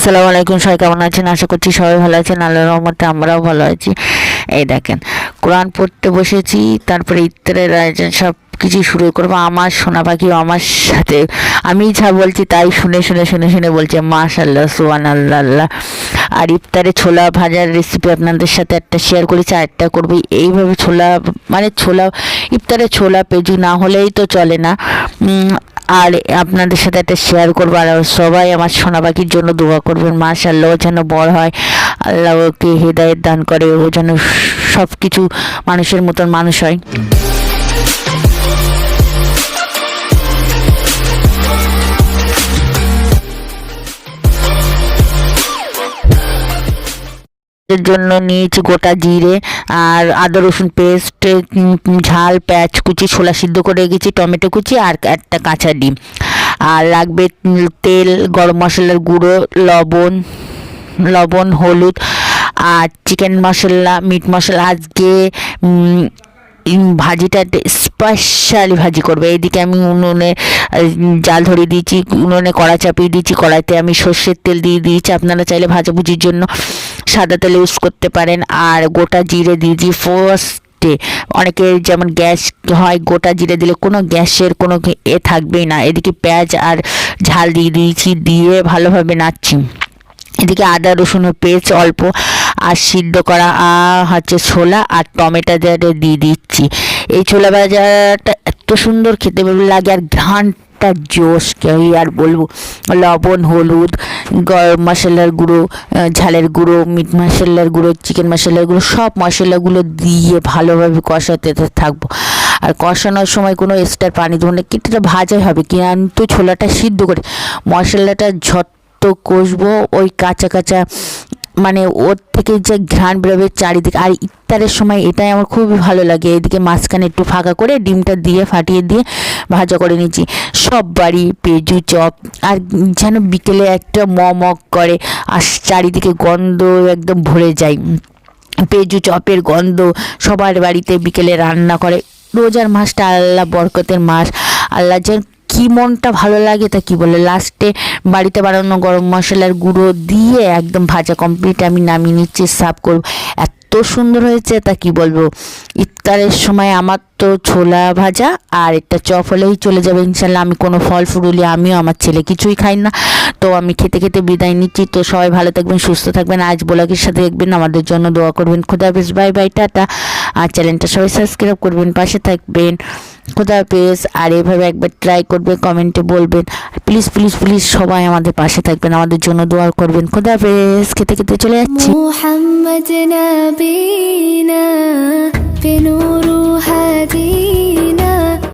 আসসালামু আলাইকুম, সবাই কেমন আছেন? আশা করছি সবাই ভালো আছেন। আল্লাহর রহমতে আমরাও ভালো আছি। এই দেখেন, কোরআন পড়তে বসেছি, তারপরে ইফতারের আয়োজন সব কিছু শুরু করবো। আমার সোনা পাখিও আমার সাথে, আমি যা বলছি তাই শুনে শুনে শুনে শুনে বলছে মাশাআল্লাহ, সুবহানাল্লাহ আল্লাহ। আর ইফতারে ছোলা ভাজার রেসিপি আপনাদের সাথে একটা শেয়ার করেছি, আরেকটা করবো। এইভাবে ছোলা ইফতারে ছোলা পেঁয়াজু না হলেই তো চলে না। আর আপনাদের সাথে একটা শেয়ার করবো। আর সবাই আমার সোনা পাখির জন্য দোয়া করবেন, মাশাআল্লাহ ও যেন বড় হয়, আল্লাহ ওকে হেদায়েত দান করে, ও যেন সব কিছু মানুষের মতন মানুষ হয়। এর জন্য নিয়েছি গোটা জিরে আর আদা রসুন পেস্ট, ঝাল, পেঁয়াজ কুচি, ছোলা সিদ্ধ করে রেখেছি, টমেটো কুচি আর একটা কাঁচা ডিম। আর লাগবে তেল, গরম মশলার গুঁড়ো, লবণ, হলুদ আর চিকেন মশলা, মিট মশলা। আজকে ভাজিটা স্পেশালি ভাজি করবে। এইদিকে আমি উনুনে জাল ধরিয়ে দিয়েছি, উনুনে কড়া চাপিয়ে দিয়েছি, কড়াইতে আমি সর্ষের তেল দিয়ে দিয়েছি। আপনারা চাইলে ভাজাভুজির জন্য সাদা তেল ইউজ করতে পারেন। আর গোটা জিরে দিয়েছি ফার্স্টে। অনেকে যেমন গ্যাস হয়, গোটা জিরে দিলে কোনো গ্যাসের কোনো থাকবেই না। এদিকে পেঁয়াজ আর ঝাল দিয়ে দিয়েছি, দিয়ে ভালোভাবে নাড়ছি। এদিকে আদা রসুনের পেস্ট অল্প আর সিদ্ধ করা ছোলা আর টমেটো দিয়ে দিচ্ছি। এই ছোলা ভাজাটা এত সুন্দর খেতে লাগে, আর ঘ্রাণটা জোশ কি আর বলবো। লবণ, হলুদ, গরম মশলার গুঁড়ো, ঝালের গুঁড়ো, মিট মশলার গুঁড়ো, চিকেন মশলার গুঁড়ো, সব মশলাগুলো দিয়ে ভালোভাবে কষাতে থাকবো। আর কষানোর সময় কোনো এক্সট্রা পানি দেবো না, কিছুটা ভাজাই হবে, কিন্তু ছোলাটা সিদ্ধ করে মশলাটা কষবো। ওই কাঁচা কাঁচা ওর থেকে যে ঘ্রাণ বেরোবে চারিদিকে। আর ইফতারের সময় এটাই আমার খুবই ভালো লাগে। এদিকে মাঝখানে একটু ফাঁকা করে ডিমটা দিয়ে ফাটিয়ে দিয়ে ভাজা করে নিচ্ছি। সব বাড়ি পেঁয়াজু চপ, আর যেন বিকেলে একটা করে, আর চারিদিকে গন্ধ একদম ভরে যায়। পেঁয়াজু চপের গন্ধ সবার বাড়িতে বিকেলে রান্না করে। রোজার মাসটা আল্লাহ বরকতের মাস, আল্লাহ যেন কি মনটা ভালো লাগে তা কি বলে। লাস্টে বাড়িতে বানানো গরম মশলার গুঁড়ো দিয়ে একদম ভাজা কমপ্লিট আমি নামিয়ে নিচ্ছি, সার্ভ করব। এত সুন্দর হয়েছে তা কি বলবো। ইফতারের সময় আমার তো ছোলা ভাজা আর একটা চপ হলেই চলে যাবে ইনশাল্লাহ। আমি কোনো ফল ফুরুলি, আমিও আমার ছেলে কিছুই খাই না। তো আমি খেতে খেতে বিদায় নিচ্ছি। তো সবাই ভালো থাকবেন, সুস্থ থাকবেন। আজ ব্লগের সাথে দেখবেন, আমাদের জন্য দোয়া করবেন। খোদা হাফেজ, বাই বাই, টাটা। আর চ্যানেলটা সবাই সাবস্ক্রাইব করবেন, পাশে থাকবেন। খোদা হাফেজ। আর এভাবে একবার ট্রাই করবেন, কমেন্টে বলবেন। প্লিজ প্লিজ প্লিজ সবাই আমাদের পাশে থাকবেন, আমাদের জন্য দোয়া করবেন। খোদা হাফেজ। খেতে খেতে চলে যাচ্ছি। মুহাম্মদ নবীনা বিনুরু হাদি